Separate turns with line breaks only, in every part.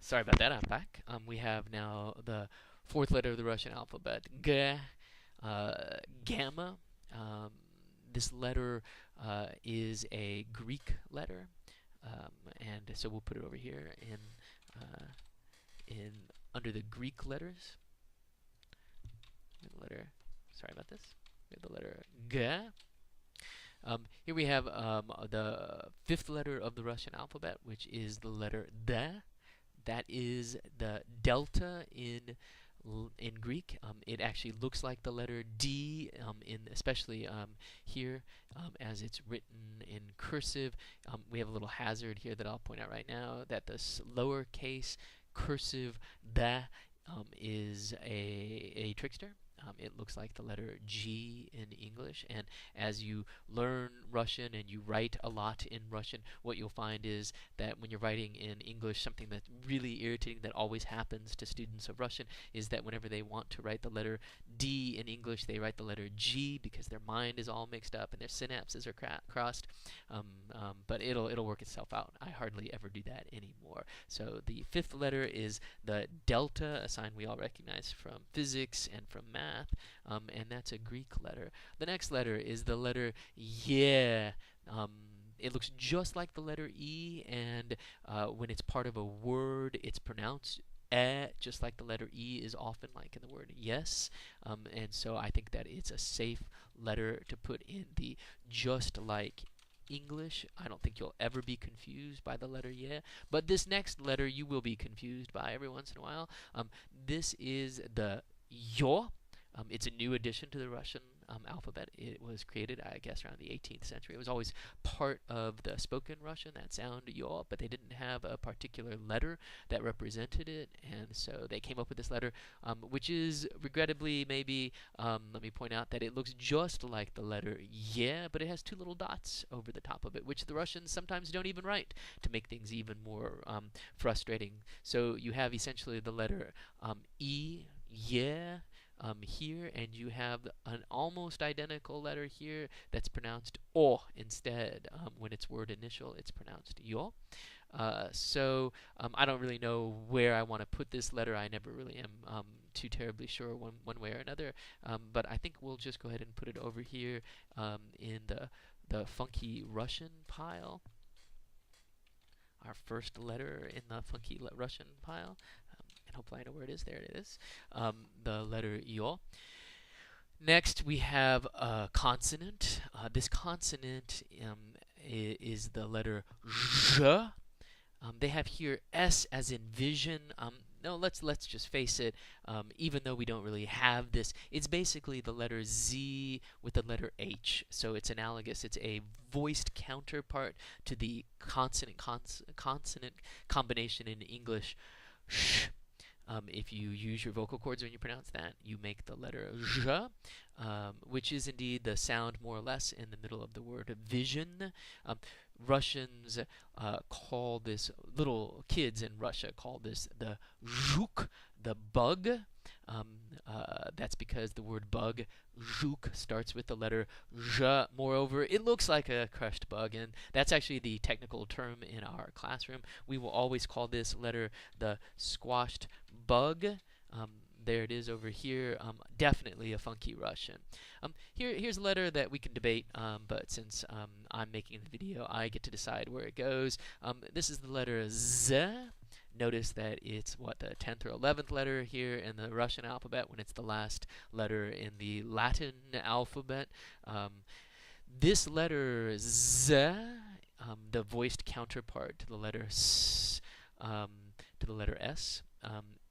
Sorry about that. I'm back. We have now the fourth letter of the Russian alphabet, G, gamma. Um, this letter is a Greek letter, and so we'll put it over here in under the Greek letters. The letter. Sorry about this. We have the letter G. Here we have the fifth letter of the Russian alphabet, which is the letter D. That is the delta in Greek. It actually looks like the letter D, especially here as it's written in cursive. We have a little hazard here that I'll point out right now, that this lowercase cursive da is a trickster. It looks like the letter G in English, and as you learn Russian and you write a lot in Russian, what you'll find is that when you're writing in English, something that's really irritating that always happens to students of Russian is that whenever they want to write the letter D in English, they write the letter G because their mind is all mixed up and their synapses are crossed. But it'll work itself out. I hardly ever do that anymore. So the fifth letter is the delta, a sign we all recognize from physics and from math, and that's a Greek letter. The next letter is the letter Y. It looks just like the letter E, and when it's part of a word, it's pronounced just like the letter E is often like in the word yes. And so I think that it's a safe letter to put in the just like English. I don't think you'll ever be confused by the letter yeah, but this next letter you will be confused by every once in a while. This is the yo. It's a new addition to the Russian alphabet. It was created, I guess, around the 18th century. It was always part of the spoken Russian, that sound yo, but they didn't have a particular letter that represented it, and so they came up with this letter, which is regrettably maybe, let me point out that it looks just like the letter yeah, but it has two little dots over the top of it, which the Russians sometimes don't even write to make things even more frustrating. So you have essentially the letter E, yeah, here, and you have an almost identical letter here that's pronounced O instead. When it's word initial, it's pronounced yo. So I don't really know where I want to put this letter. I never really am too terribly sure one way or another. But I think we'll just go ahead and put it over here in the funky Russian pile. Our first letter in the funky Russian pile. And hopefully I know where it is. There it is. The letter yo. Next, we have a consonant. This consonant is the letter zh. They have here S as in vision. No, let's just face it. Even though we don't really have this, it's basically the letter Z with the letter H. So it's analogous. It's a voiced counterpart to the consonant combination in English sh. If you use your vocal cords when you pronounce that, you make the letter zh, which is indeed the sound more or less in the middle of the word vision. Russians call this, little kids in Russia call this the zhuk, the bug. That's because the word bug, zhuk, starts with the letter zh. Moreover, it looks like a crushed bug, and that's actually the technical term in our classroom. We will always call this letter the squashed bug. There it is over here. Definitely a funky Russian. Here's a letter that we can debate, but since I'm making the video, I get to decide where it goes. This is the letter Z. Notice that it's, the 10th or 11th letter here in the Russian alphabet when it's the last letter in the Latin alphabet. This letter Z, the voiced counterpart to the letter S,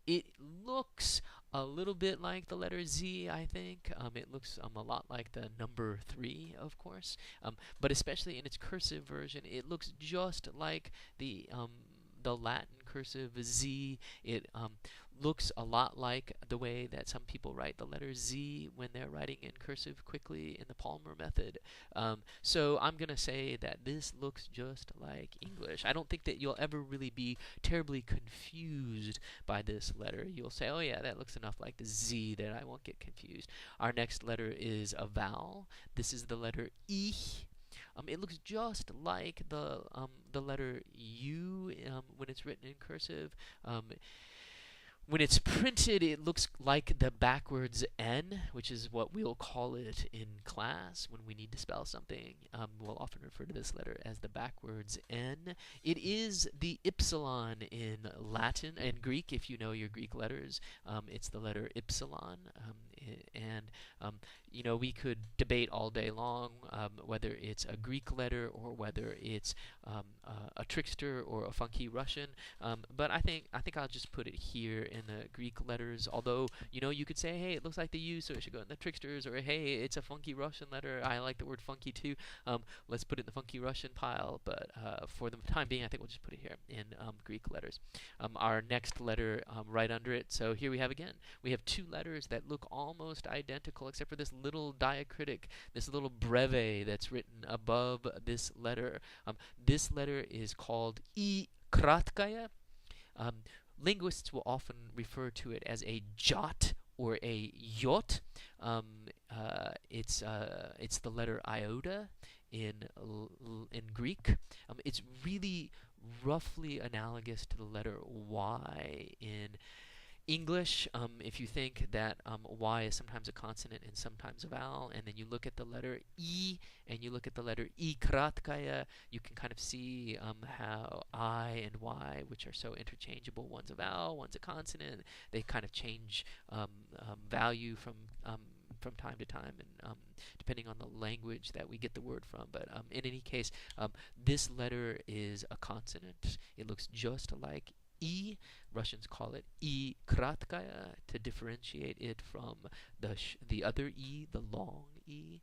it looks a little bit like the letter Z, I think. It looks a lot like the number 3, of course. But especially in its cursive version, it looks just like the Latin cursive Z. It looks a lot like the way that some people write the letter Z when they're writing in cursive quickly in the Palmer method. So I'm going to say that this looks just like English. I don't think that you'll ever really be terribly confused by this letter. You'll say, oh yeah, that looks enough like the Z that I won't get confused. Our next letter is a vowel. This is the letter E. It looks just like the letter U when it's written in cursive. When it's printed, it looks like the backwards N, which is what we'll call it in class when we need to spell something. We'll often refer to this letter as the backwards N. It is the ypsilon in Latin and Greek, if you know your Greek letters. It's the letter ypsilon. And we could debate all day long whether it's a Greek letter or whether it's a trickster or a funky Russian. But I think I'll just put it here in the Greek letters. Although you could say, hey, it looks like the U, so it should go in the tricksters, or hey, it's a funky Russian letter. I like the word funky too. Let's put it in the funky Russian pile. But for the time being, I think we'll just put it here in Greek letters. Our next letter right under it. So here we have two letters that look almost identical, except for this little diacritic, this little breve that's written above this letter. This letter is called I kratkaya. Linguists will often refer to it as a jot or a yot. It's the letter iota in Greek. It's really roughly analogous to the letter Y in English. If you think that Y is sometimes a consonant and sometimes a vowel, and then you look at the letter I and you look at the letter I kratkaya, you can kind of see how I and Y, which are so interchangeable, one's a vowel, one's a consonant, they kind of change value from time to time, and depending on the language that we get the word from. But in any case, this letter is a consonant. It looks just like I. Russians call it I kratkaya to differentiate it from the other I, the long I.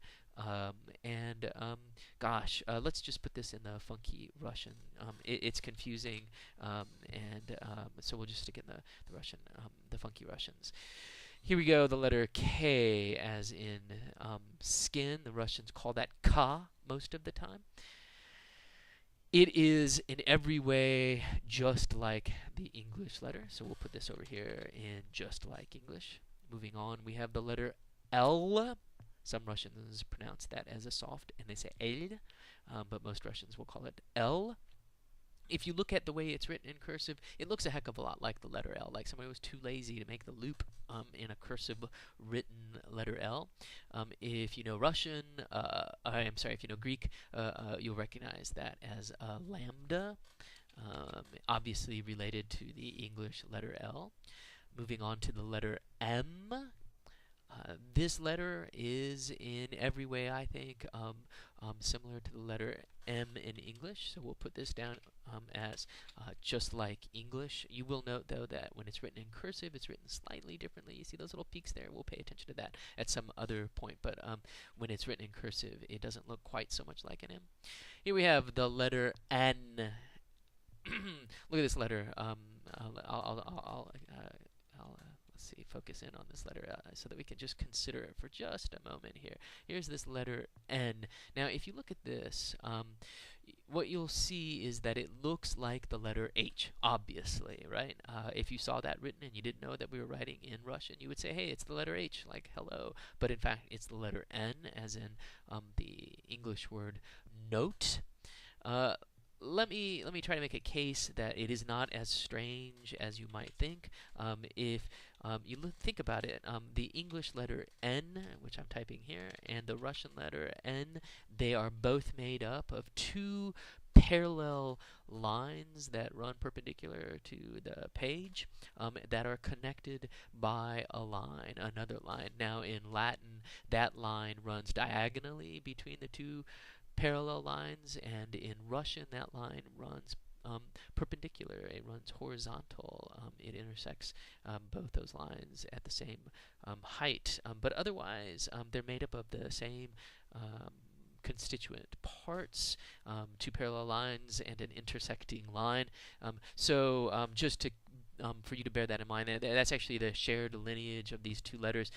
Let's just put this in the funky Russian. It's confusing, so we'll just stick in the Russian, the funky Russians. Here we go, the letter K, as in skin. The Russians call that ka most of the time. It is in every way just like the English letter, so we'll put this over here in just like English. Moving on, we have the letter L. Some Russians pronounce that as a soft, and they say L, but most Russians will call it L. If you look at the way it's written in cursive, it looks a heck of a lot like the letter L, like somebody was too lazy to make the loop in a cursive written letter L. If you know Russian, if you know Greek, you'll recognize that as lambda, obviously related to the English letter L. Moving on to the letter M. This letter is in every way, I think, similar to the letter M in English, so we'll put this down as just like English. You will note, though, that when it's written in cursive, it's written slightly differently. You see those little peaks there? We'll pay attention to that at some other point, but when it's written in cursive, it doesn't look quite so much like an M. Here we have the letter N. Look at this letter. Let's see, focus in on this letter so that we can just consider it for just a moment here. Here's this letter N. Now, if you look at this, what you'll see is that it looks like the letter H, obviously, right? If you saw that written and you didn't know that we were writing in Russian, you would say, hey, it's the letter H, like hello. But in fact, it's the letter N, as in the English word note. Let me try to make a case that it is not as strange as you might think. If you think about it, the English letter N, which I'm typing here, and the Russian letter N, they are both made up of two parallel lines that run perpendicular to the page that are connected by a line, another line. Now, in Latin, that line runs diagonally between the two parallel lines, and in Russian that line runs perpendicular. It runs horizontal. It intersects both those lines at the same height, but otherwise they're made up of the same constituent parts, two parallel lines and an intersecting line. So just to for you to bear that in mind. That's actually the shared lineage of these two letters.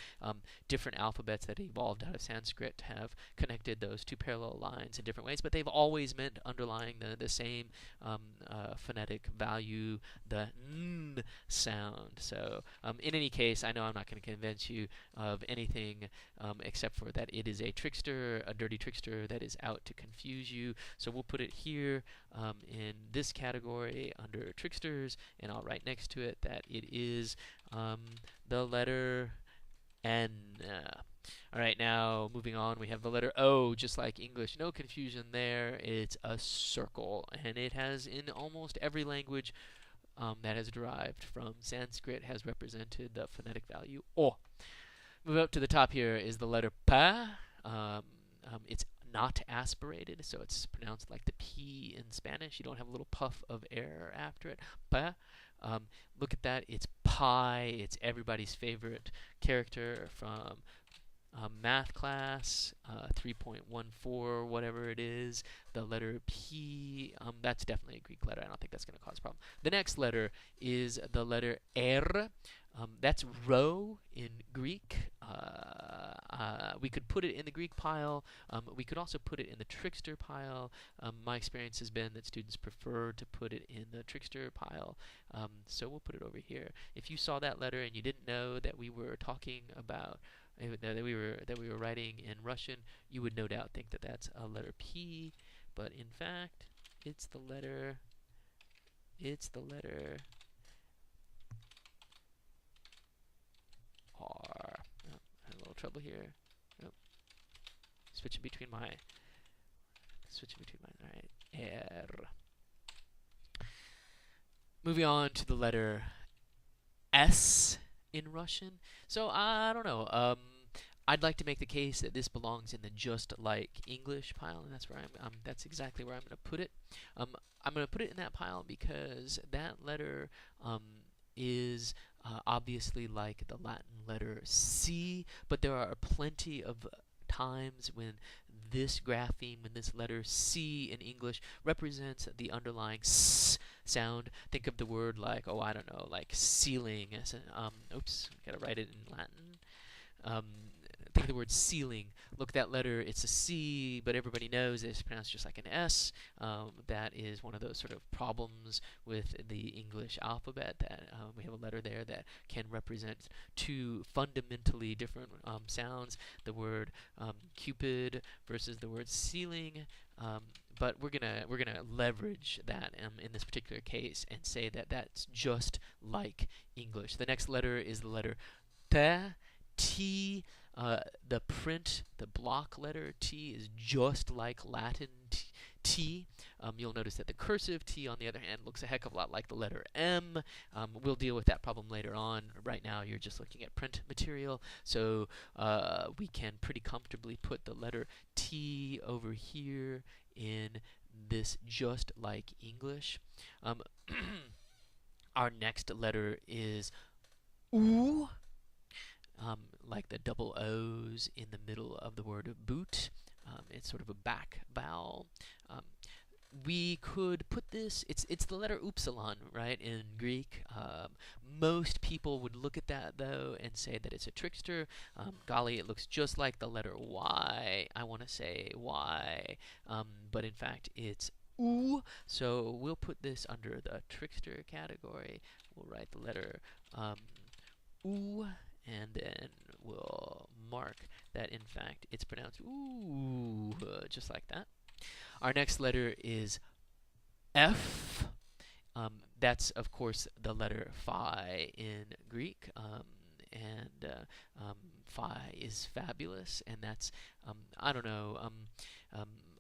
Different alphabets that evolved out of Sanskrit have connected those two parallel lines in different ways, but they've always meant underlying the same phonetic value, the n sound. So in any case, I know I'm not going to convince you of anything except for that it is a trickster, a dirty trickster that is out to confuse you. So we'll put it here in this category under tricksters, and I'll write next to it that it is the letter N. All right, now moving on, we have the letter O, just like English. No confusion there. It's a circle, and it has in almost every language that has derived from Sanskrit has represented the phonetic value O. Move up to the top here is the letter P. It's not aspirated, so it's pronounced like the P in Spanish. You don't have a little puff of air after it. P. Look at that. It's pi. It's everybody's favorite character from math class, 3.14, whatever it is. The letter P, that's definitely a Greek letter. I don't think that's going to cause a problem. The next letter is the letter R. That's rho in Greek. We could put it in the Greek pile. We could also put it in the trickster pile. My experience has been that students prefer to put it in the trickster pile. So we'll put it over here. If you saw that letter and you didn't know that we were talking about that we were writing in Russian, you would no doubt think that that's a letter P, but in fact, it's the letter R. Oh, I had a little trouble here. Oh, switching between mine. All right, R. Moving on to the letter S in Russian. So I don't know. I'd like to make the case that this belongs in the just like English pile, and that's where that's exactly where I'm going to put it. I'm going to put it in that pile because that letter is obviously like the Latin letter C, but there are plenty of times when this grapheme, when this letter C in English represents the underlying S sound. Think of the word like, oh, I don't know, like ceiling. Oops, gotta write it in Latin. Think of the word ceiling. Look, that letter, it's a C, but everybody knows it's pronounced just like an S. That is one of those sort of problems with the English alphabet, that we have a letter there that can represent two fundamentally different sounds. The word Cupid versus the word ceiling. But we're gonna leverage that in this particular case and say that that's just like English. The next letter is the letter T. The block letter T is just like Latin T. You'll notice that the cursive T, on the other hand, looks a heck of a lot like the letter M. We'll deal with that problem later on. Right now, you're just looking at print material, so we can pretty comfortably put the letter T over here in this just like English. Our next letter is U. Like the double O's in the middle of the word boot. It's sort of a back vowel. We could put this, it's the letter upsilon, right, in Greek. Most people would look at that, though, and say that it's a trickster. Golly, it looks just like the letter Y. I want to say Y, but in fact, it's U. So we'll put this under the trickster category. We'll write the letter U, and then we'll mark that, in fact, it's pronounced ooh, just like that. Our next letter is F. That's, of course, the letter phi in Greek, and phi is fabulous, and that's, I don't know,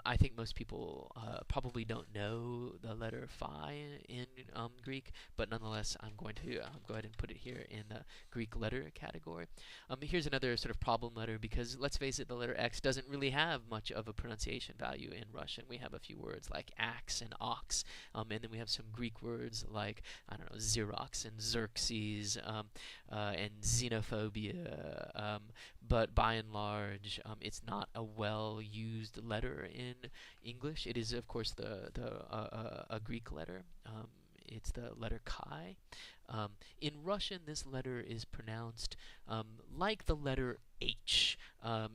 I think most people probably don't know the letter phi in Greek, but nonetheless, I'm going to go ahead and put it here in the Greek letter category. Here's another sort of problem letter, because let's face it, the letter X doesn't really have much of a pronunciation value in Russian. We have a few words like axe and ox, and then we have some Greek words like, I don't know, Xerox and Xerxes, and xenophobia, but by and large, it's not a well-used letter in English. It is, of course, a Greek letter. it's the letter chi. In Russian, this letter is pronounced like the letter H.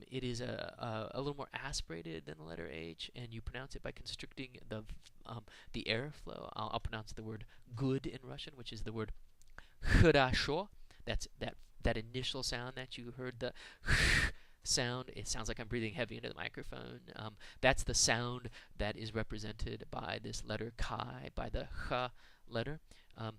It is a little more aspirated than the letter H, and you pronounce it by constricting the airflow. I'll pronounce the word good in Russian, which is the word хорошо. That's that initial sound that you heard, the sound. It sounds like I'm breathing heavy into the microphone. That's the sound that is represented by this letter chi, by the ch letter. I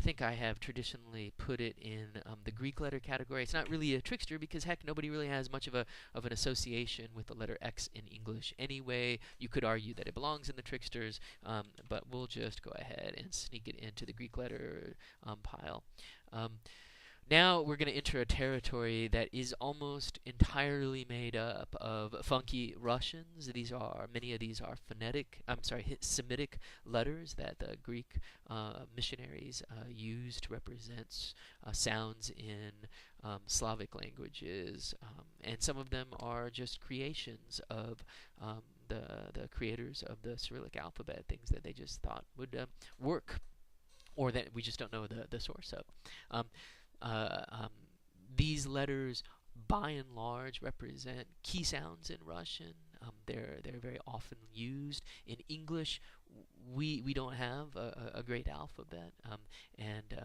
think I have traditionally put it in the Greek letter category. It's not really a trickster because, heck, nobody really has much of an association with the letter X in English anyway. You could argue that it belongs in the tricksters, but we'll just go ahead and sneak it into the Greek letter pile. Now we're going to enter a territory that is almost entirely made up of funky Russians. Many of these are Semitic letters that the Greek missionaries used to represent sounds in Slavic languages, and some of them are just creations of the creators of the Cyrillic alphabet, things that they just thought would work, or that we just don't know the source of. These letters, by and large, represent key sounds in Russian. They're very often used in English. We don't have a great alphabet, and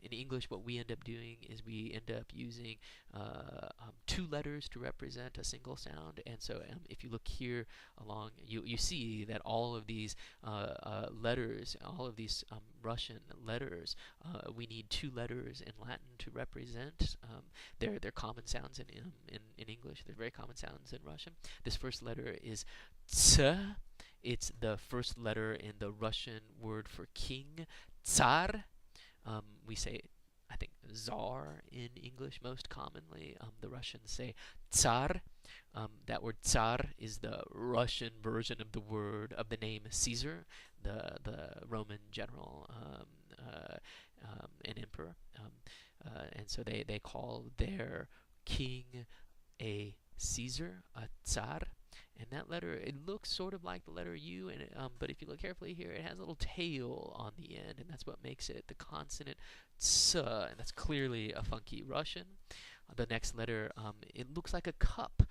in English, what we end up doing is we end up using two letters to represent a single sound. And so, if you look here along, you see that all of these letters, all of these Russian letters, we need two letters in Latin to represent. They're common sounds in English. They're very common sounds in Russian. This first letter is ts. It's the first letter in the Russian word for king, tsar. We say, I think, czar in English most commonly. The Russians say tsar. That word tsar is the Russian version of the name Caesar, the Roman general and emperor. And so they call their king a Caesar, a tsar. And that letter, it looks sort of like the letter U, but if you look carefully here, it has a little tail on the end, and that's what makes it the consonant ts, and that's clearly a funky Russian. The next letter, it looks like a cup,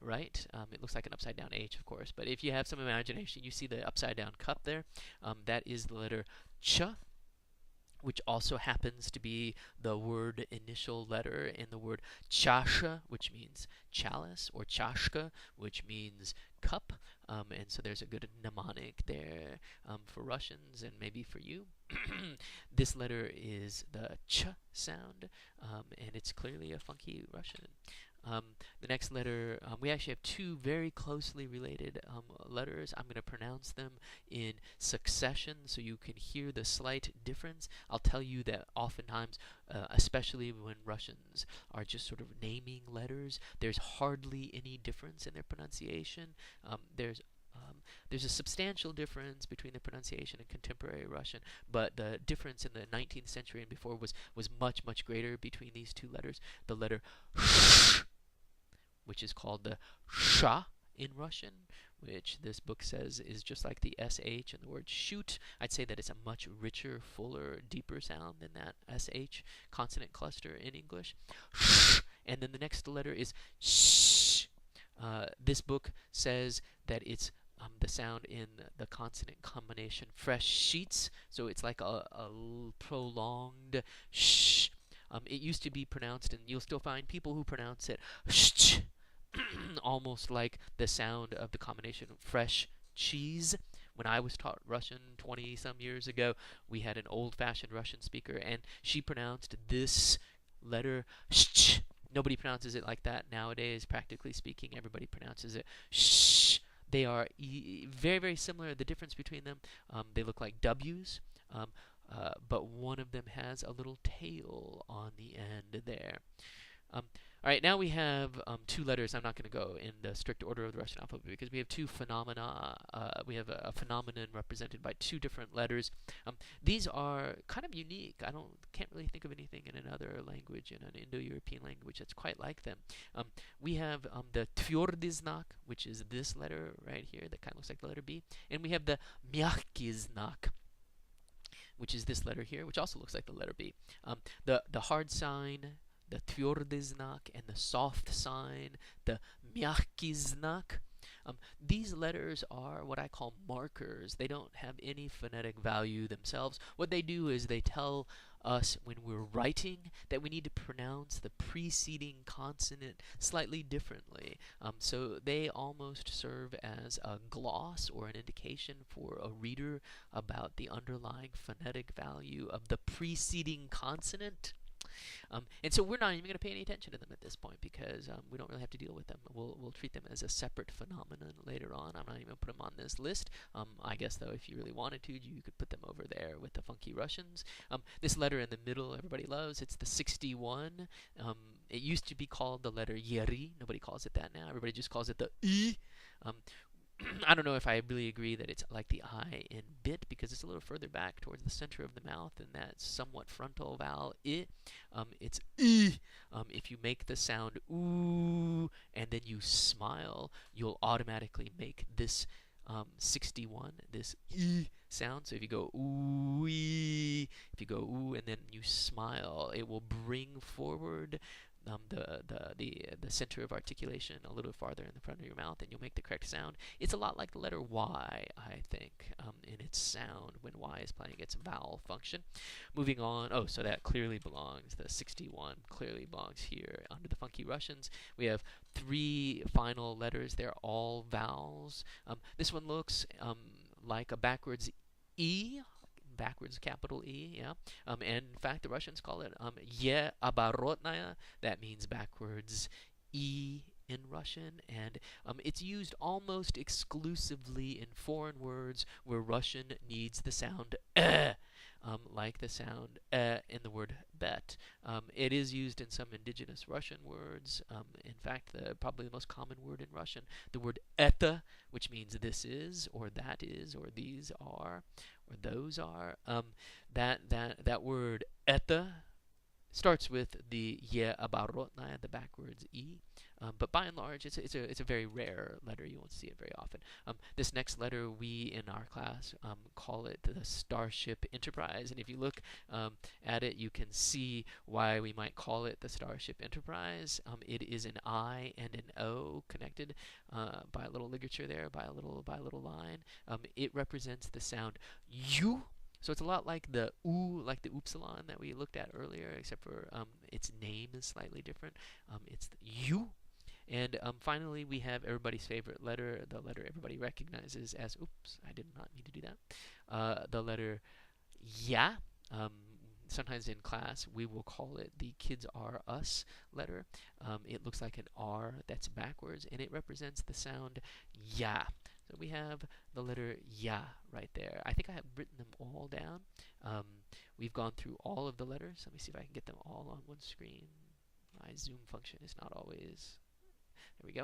right? It looks like an upside-down H, of course, but if you have some imagination, you see the upside-down cup there. That is the letter ch, which also happens to be the word initial letter in the word chasha, which means chalice, or chashka, which means cup. And so there's a good mnemonic there for Russians and maybe for you. This letter is the ch sound, and it's clearly a funky Russian. The next letter, we actually have two very closely related letters. I'm going to pronounce them in succession so you can hear the slight difference. I'll tell you that oftentimes, especially when Russians are just sort of naming letters, there's hardly any difference in their pronunciation. There's a substantial difference between the pronunciation in contemporary Russian, but the difference in the 19th century and before was much, much greater between these two letters. The letter sh, which is called the sha in Russian, which this book says is just like the sh in the word shoot. I'd say that it's a much richer, fuller, deeper sound than that sh consonant cluster in English. And then the next letter is sh. This book says that it's the sound in the consonant combination fresh sheets, so it's like a prolonged sh. It used to be pronounced, and you'll still find people who pronounce it sh, almost like the sound of the combination of fresh cheese. When I was taught Russian 20-some years ago, we had an old-fashioned Russian speaker, and she pronounced this letter sh. Nobody pronounces it like that nowadays, practically speaking. Everybody pronounces it sh. They are very, very similar. The difference between them, they look like W's, but one of them has a little tail on the end there. All right, now we have two letters. I'm not going to go in the strict order of the Russian alphabet because we have two phenomena. We have a phenomenon represented by two different letters. These are kind of unique. Can't really think of anything in another language, in an Indo-European language, that's quite like them. We have the tvrdy znak, which is this letter right here that kind of looks like the letter B, and we have the mягкий znak, which is this letter here, which also looks like the letter B. The hard sign, the tvrdy znak, and the soft sign, the mягкий znak. These letters are what I call markers. They don't have any phonetic value themselves. What they do is they tell us when we're writing that we need to pronounce the preceding consonant slightly differently. So they almost serve as a gloss or an indication for a reader about the underlying phonetic value of the preceding consonant. And so we're not even going to pay any attention to them at this point because we don't really have to deal with them. We'll treat them as a separate phenomenon later on. I'm not even going to put them on this list. I guess, though, if you really wanted to, you could put them over there with the funky Russians. This letter in the middle, everybody loves. It's the 61. It used to be called the letter Yeri. Nobody calls it that now. Everybody just calls it the I. I don't know if I really agree that it's like the I in bit because it's a little further back towards the center of the mouth than that somewhat frontal vowel I. It's I. If you make the sound ooh and then you smile, you'll automatically make this 61, this I sound. So if you go ooh, if you go ooh and then you smile, it will bring forward the center of articulation a little farther in the front of your mouth, and you'll make the correct sound. It's a lot like the letter Y, I think, in its sound when Y is playing its vowel function. Moving on, so that clearly belongs, the 61 clearly belongs here under the funky Russians. We have three final letters. They're all vowels. This one looks like a backwards E, backwards capital E, yeah. And in fact, the Russians call it ye оборотная. That means backwards E in Russian, and it's used almost exclusively in foreign words where Russian needs the sound like the sound in the word bet. It is used in some indigenous Russian words. In fact, probably the most common word in Russian, the word это, which means this is, or that is, or these are, or those are. That word это starts with the ye оборотная, the backwards E. But by and large, it's a very rare letter. You won't see it very often. This next letter, we in our class call it the Starship Enterprise. And if you look at it, you can see why we might call it the Starship Enterprise. It is an I and an O connected by a little ligature there, by a little line. It represents the sound U. So it's a lot like the oo, like the upsilon that we looked at earlier, except for its name is slightly different. It's the U. And finally, we have everybody's favorite letter, the letter everybody recognizes as, oops, I did not mean to do that, the letter Ya. Sometimes in class, we will call it the kids are us letter. It looks like an R that's backwards, and it represents the sound Ya. So we have the letter Ya right there. I think I have written them all down. We've gone through all of the letters. Let me see if I can get them all on one screen. My zoom function is not always... There we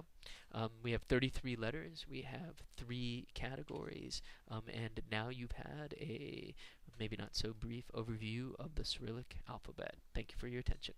go. We have 33 letters. We have 3 categories. And now you've had a maybe not so brief overview of the Cyrillic alphabet. Thank you for your attention.